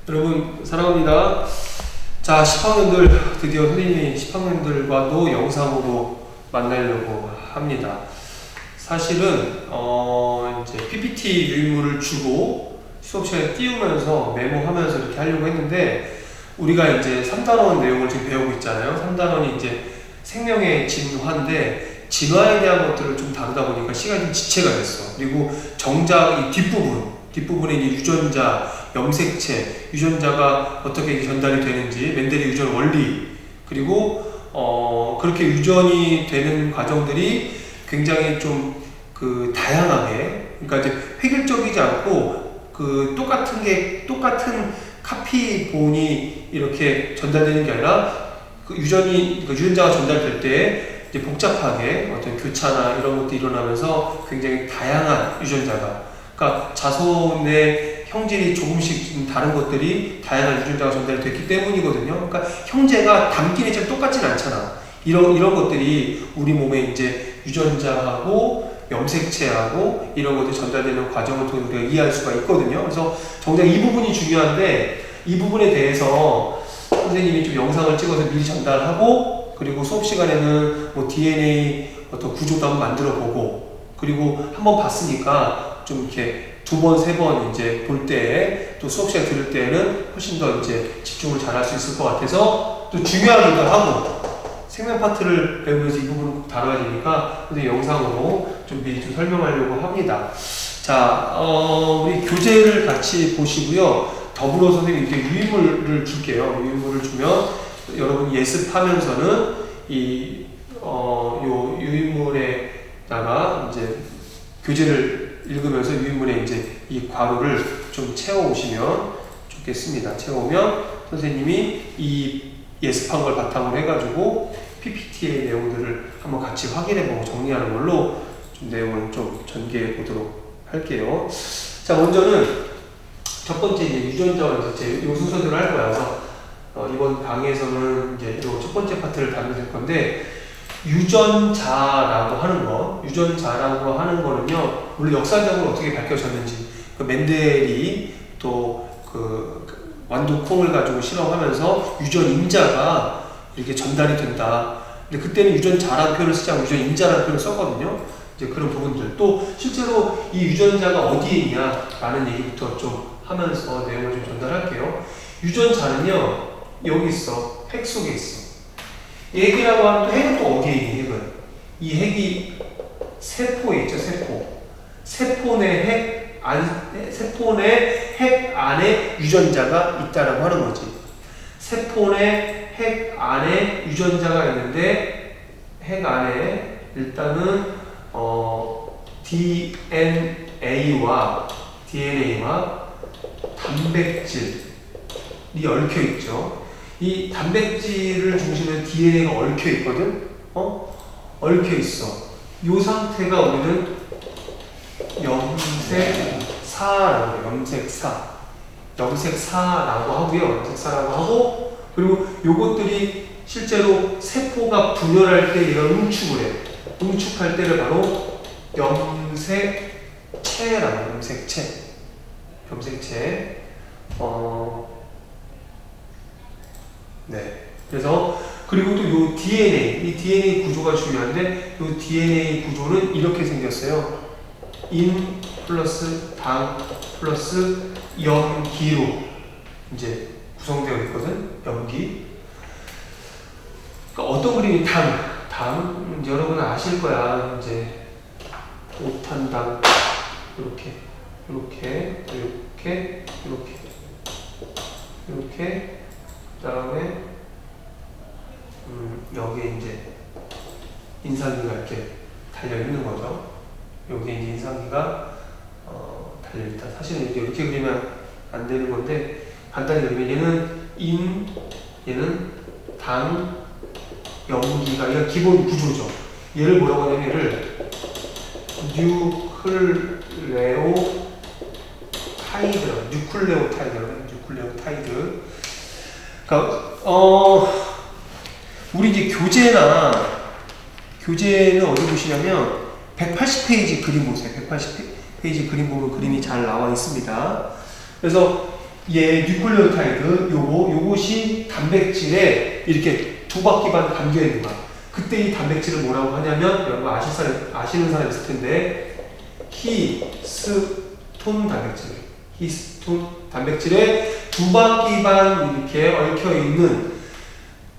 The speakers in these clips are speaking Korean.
여러분 사랑합니다. 자, 10학년들 드디어 선생님이 10학년들과도 영상으로 만나려고 합니다. 사실은 이제 PPT 유인물을 주고 수업 시간에 띄우면서 메모하면서 이렇게 하려고 했는데 우리가 이제 3단원 내용을 지금 배우고 있잖아요. 3단원이 이제 생명의 진화인데 진화에 대한 것들을 좀 다루다 보니까 시간이 좀 지체가 됐어. 그리고 정작 이 뒷부분에 이제 유전자, 염색체, 유전자가 어떻게 전달이 되는지, 멘델의 유전 원리, 그리고 그렇게 유전이 되는 과정들이 굉장히 좀 다양하게, 그러니까 이제 획일적이지 않고 똑같은 카피본이 이렇게 전달되는 게 아니라 유전자가 전달될 때 이제 복잡하게 어떤 교차나 이런 것도 일어나면서 굉장히 다양한 유전자가, 그러니까 자손의 형질이 조금씩 좀 다른 것들이 다양한 유전자가 전달됐기 때문이거든요. 그러니까 형제가 담긴 애처럼 똑같진 않잖아. 이런 것들이 우리 몸에 이제 유전자하고 염색체하고 이런 것들이 전달되는 과정을 통해 우리가 이해할 수가 있거든요. 그래서 정작 이 부분이 중요한데 이 부분에 대해서 선생님이 좀 영상을 찍어서 미리 전달하고, 그리고 수업 시간에는 뭐 DNA 어떤 구조도 한번 만들어 보고, 그리고 한번 봤으니까 좀 이렇게 두 번, 세 번 이제 볼 때, 또 수업 시간 들을 때는 훨씬 더 이제 집중을 잘 할 수 있을 것 같아서, 또 중요하기도 하고, 생명 파트를 배우면서 이 부분을 꼭 다뤄야 되니까, 근데 영상으로 좀 미리 좀 설명하려고 합니다. 자, 우리 교재를 같이 보시고요. 더불어 선생님이 이렇게 유인물을 줄게요. 유인물을 주면 여러분 예습하면서는 요 유인물에다가 이제 교재를 읽으면서 유인물에 이제 이 괄호를 좀 채워오시면 좋겠습니다. 채우면 선생님이 이 예습한 걸 바탕으로 해가지고 PPT의 내용들을 한번 같이 확인해보고 정리하는 걸로 좀 내용을 좀 전개해 보도록 할게요. 자, 먼저는 첫 번째 이제 유전자와 염색체 요 순서대로 할 거야. 그래서 이번 강의에서는 이제 요 첫 번째 파트를 다룰 건데, 유전자라고 하는 거는요, 물론 역사적으로 어떻게 밝혀졌는지, 멘델이 또 완두콩을 가지고 실험하면서 유전임자가 이렇게 전달이 된다. 근데 그때는 유전자라는 표현을 쓰지 않고 유전임자라는 표현을 썼거든요. 이제 그런 부분들. 또 실제로 이 유전자가 어디에 있냐라는 얘기부터 좀 하면서 내용을 좀 전달할게요. 유전자는요, 여기 있어. 핵 속에 있어. 이 핵이라고 하면 또 핵은 또 어디에 있니, 핵은? 이 핵이 세포에 있죠, 세포. 세포 내 핵 안에 유전자가 있다라고 하는 거지. 세포 내 핵 안에 유전자가 있는데, 핵 안에 일단은 DNA와 단백질이 얽혀 있죠. 이 단백질을 중심으로 DNA가 얽혀 있거든. 얽혀 있어. 이 상태가 우리는 염색사라고 하고요. 그리고 요것들이 실제로 세포가 분열할 때 얘가 응축을 해. 응축할 때를 바로 염색체라고. 염색체. 네. 그래서 그리고 또 요 DNA, 이 DNA 구조가 중요한데, 요 DNA 구조는 이렇게 생겼어요. 인 플러스 당 플러스 염기로 이제 구성되어 있거든. 염기. 그러니까 어떤 그림이 당 이제 여러분은 아실 거야. 이제 오탄당 이렇게 그다음에 여기에 이제 인상기가 이렇게 달려 있는 거죠. 여기에 이제 인상기가 달려 있다. 사실은 이렇게 그리면 안 되는 건데, 간단히 그리면 얘는 얘는 당, 염기가 이거 기본 구조죠. 얘를 뭐라고 하냐면 얘를 뉴클레오타이드. 그러니까 우리 이제 교재는 어디 보시냐면 180페이지 그림 보세요. 180페이지 그림 보면 그림이 잘 나와 있습니다. 그래서 얘 뉴클레오타이드 요것이 단백질에 이렇게 두 바퀴만 감겨 있는 거야. 그때 이 단백질을 뭐라고 하냐면 여러분 아시는 사람 있을 텐데 히스톤 단백질. 히스톤 단백질에 두 바퀴 반 이렇게 얽혀 있는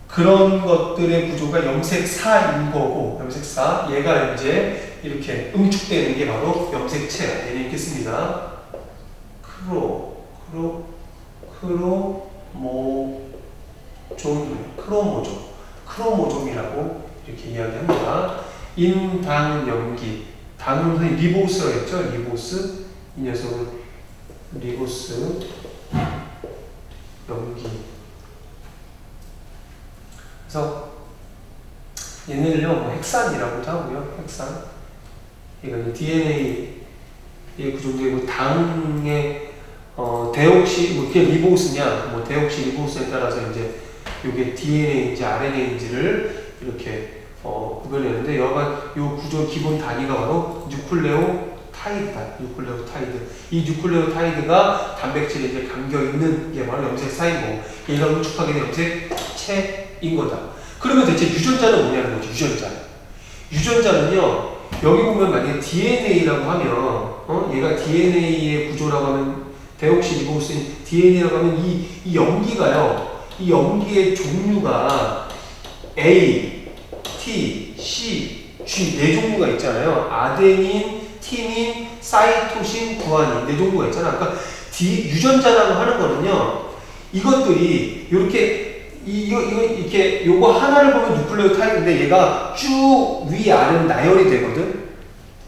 그런 것들의 구조가 염색사인 거고, 염색사. 얘가 이제 이렇게 응축되는 게 바로 염색체. 얘는 있겠습니다. 크로모종이라고 이렇게 이야기합니다. 인당염기. 당은 선생님 리보스라고 했죠? 리보스. 이 녀석은 리보스 염기. 그래서 얘네를요 뭐 핵산이라고도 하고요. 핵산. 그러니까 DNA의 구조인데 뭐 당의 데옥시 뭐 그게 리보스냐 뭐 데옥시 리보스에 따라서 이제 이게 DNA인지 RNA인지를 이렇게 구별되는데 여하간 요 구조 기본 단위가 바로 뉴클레오타이드다. 뉴클레오타이드. 이 뉴클레오타이드가 단백질에 이제 감겨 있는 게 바로 염색사인 거고, 얘가 응축하게 된 염색체인 거다. 그러면 대체 유전자는 뭐냐는 거죠. 유전자는요 여기 보면 만약에 DNA라고 하면 얘가 DNA의 구조라고 하면 데옥시리보스인 DNA라고 하면 이 염기가요. 이 염기의 종류가 A, T, C, G 네 종류가 있잖아요. 아데닌, 티민, 사이토신, 구아닌 네 종류가 있잖아. 그러니까 유전자라고 하는 거는요. 이것들이 이렇게 이렇게 요거 하나를 보면 뉴클레오타이드인데 얘가 쭉 위아래로 나열이 되거든.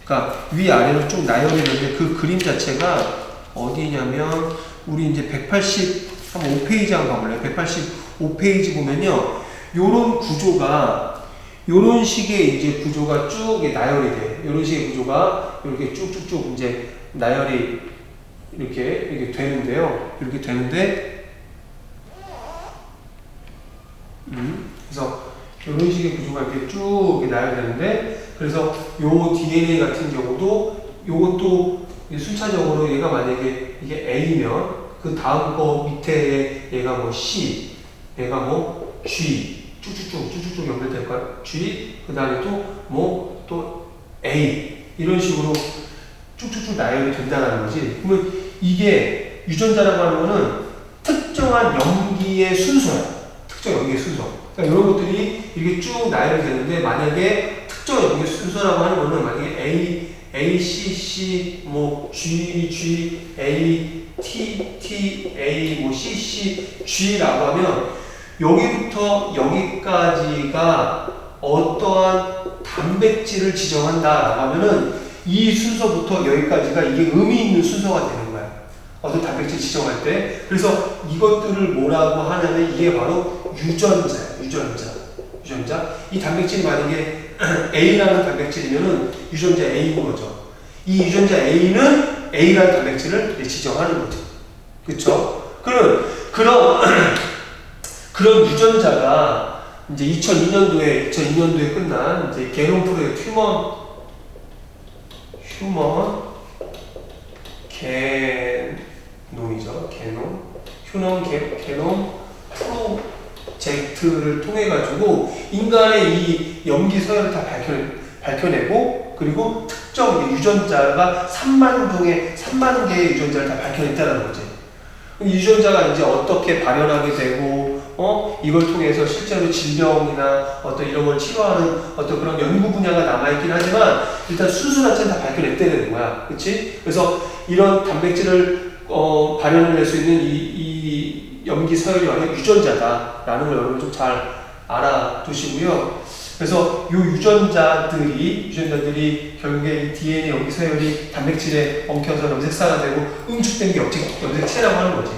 그러니까 위아래로 쭉 나열이 되는데 그 그림 자체가 어디냐면 우리 이제 185페이지 한번 가볼래요. 185페이지 보면요. 요런 구조가 요런 식의 이제 구조가 쭉 나열이 돼. 요런 식의 구조가 이렇게 쭉쭉쭉 이제 나열이 이렇게 되는데요. 이렇게 되는데 그래서 이런 식의 구조가 이렇게 쭉 나열되는데, 그래서 요 DNA 같은 경우도 요것도 순차적으로 얘가 만약에 이게 A면 그 다음 거 밑에 얘가 뭐 C, 얘가 뭐 G 쭉쭉쭉 연결될 거야. G 그 다음에 또 또 A 이런 식으로 쭉쭉쭉 나열이 된다는 거지. 그러면 이게 유전자라고 하는 거는 특정한 염기의 순서야. 특정 염기의 순서. 그러니까 이런 것들이 이렇게 쭉 나열이 되는데, 만약에 특정 염기의 순서라고 하는 거는 만약에 A, C, C, 뭐 G, A, T, A, 뭐 C, G라고 하면 여기부터 여기까지가 어떠한 단백질을 지정한다라고 하면은 이 순서부터 여기까지가 이게 의미 있는 순서가 되는 거야. 어떤 단백질 지정할 때. 그래서 이것들을 뭐라고 하냐면 이게 바로 유전자야. 유전자. 이 단백질이 만약에 A라는 단백질이면은 유전자 A인 거죠. 이 유전자 A는 A라는 단백질을 지정하는 거죠. 그쵸? 그런 유전자가 이제 2002년도에 끝난 이제 게놈 프로젝트 휴먼 게놈이죠. 게놈 프로젝트를 통해 가지고 인간의 이 염기 서열을 다 밝혀내고, 그리고 특정 유전자가 3만 개의 유전자를 다 밝혀냈다는 거지. 이 유전자가 이제 어떻게 발현하게 되고, 이걸 통해서 실제로 질병이나 어떤 이런 걸 치료하는 어떤 그런 연구 분야가 남아있긴 하지만, 일단 순수 자체는 다 밝혀냈다는 거야. 그치? 그래서 이런 단백질을, 발현을 할 수 있는 이 염기 서열이 바로 유전자다라는 걸 여러분 좀 잘 알아두시고요. 그래서 이 유전자들이 결국에 이 DNA 염기 서열이 단백질에 엉켜서 염색사가 되고 응축된 게 염색체라고 하는 거지.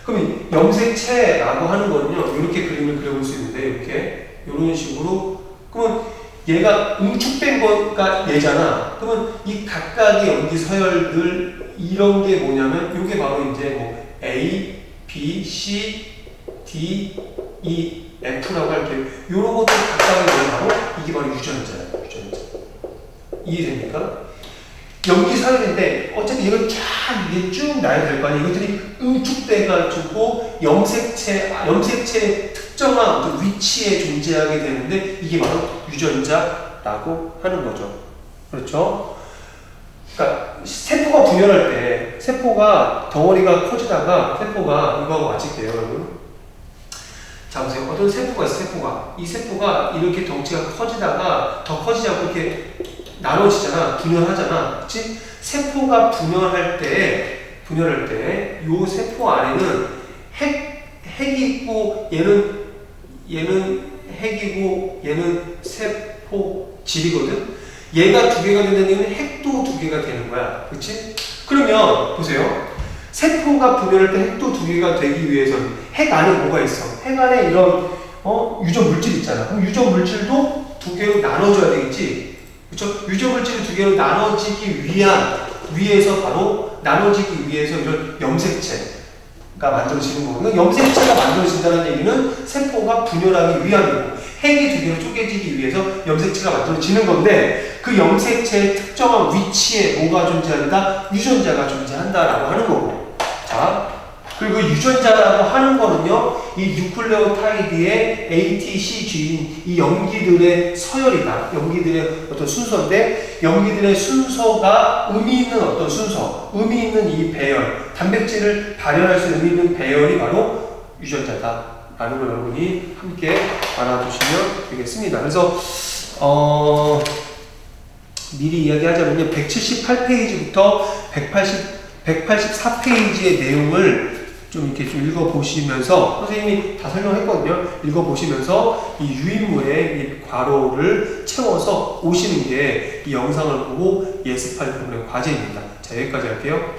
그럼 염색체라고 하는 거는요, 이렇게 그림을 그려볼 수 있는데, 이렇게 이런 식으로. 그러면 얘가 응축된 거가 얘잖아. 그러면 이 각각의 염기 서열들 이런 게 뭐냐면 이게 바로 이제 뭐 A, B, C, D, E, F라고 할게요. 요런 것들 각각의 바로 이게 바로 유전자야. 이해됩니까? 염기 서열인데 어차피 이걸 이게 쭉 나열될 거 아니에요. 이것들이 응축돼 가지고 염색체의 특정한 어떤 위치에 존재하게 되는데 이게 바로 유전자라고 하는 거죠. 그렇죠? 그러니까 세포가 분열할 때 세포가 덩어리가 커지다가 세포가 이거하고 맞을게요, 여러분. 자 보세요. 어떤 세포가 있어. 이 세포가 이렇게 덩치가 커지다가 더 커지지 않고 이렇게 나눠지잖아. 분열하잖아. 그치? 세포가 분열할 때 요 세포 안에는 핵이 있고 얘는 핵이고 얘는 세포질이거든. 얘가 두 개가 된다는 핵도 두 개가 되는 거야. 그치? 그러면 보세요. 세포가 분열할 때 핵도 두 개가 되기 위해서는 핵 안에 뭐가 있어? 핵 안에 이런 유전 물질 있잖아. 그럼 유전 물질도 두 개로 나눠줘야 되겠지. 그렇죠? 유전 물질이 두 개로 나눠지기 위해서 바로 나눠지기 위해서 이런 염색체가 만들어지는 거거든요. 염색체가 만들어진다는 얘기는 세포가 분열하기 위함이고 핵이 두 개로 쪼개지기 위해서 염색체가 만들어지는 건데 그 염색체의 특정한 위치에 뭐가 존재한다? 유전자가 존재한다라고 하는 거고. 자, 그리고 유전자라고 하는 거는요, 이 뉴클레오타이드의 ATC 주인 이 염기들의 서열이다. 염기들의 어떤 순서인데, 염기들의 순서가 의미 있는 어떤 순서, 의미 있는 이 배열, 단백질을 발현할 수 있는 의미 있는 배열이 바로 유전자다. 라는 걸 여러분이 함께 알아두시면 되겠습니다. 그래서, 미리 이야기하자면요, 178페이지부터 184페이지의 내용을 좀 이렇게 좀 읽어보시면서, 선생님이 다 설명했거든요. 읽어보시면서 이 유인물의 이 괄호를 채워서 오시는 게 이 영상을 보고 예습할 부분의 과제입니다. 자, 여기까지 할게요.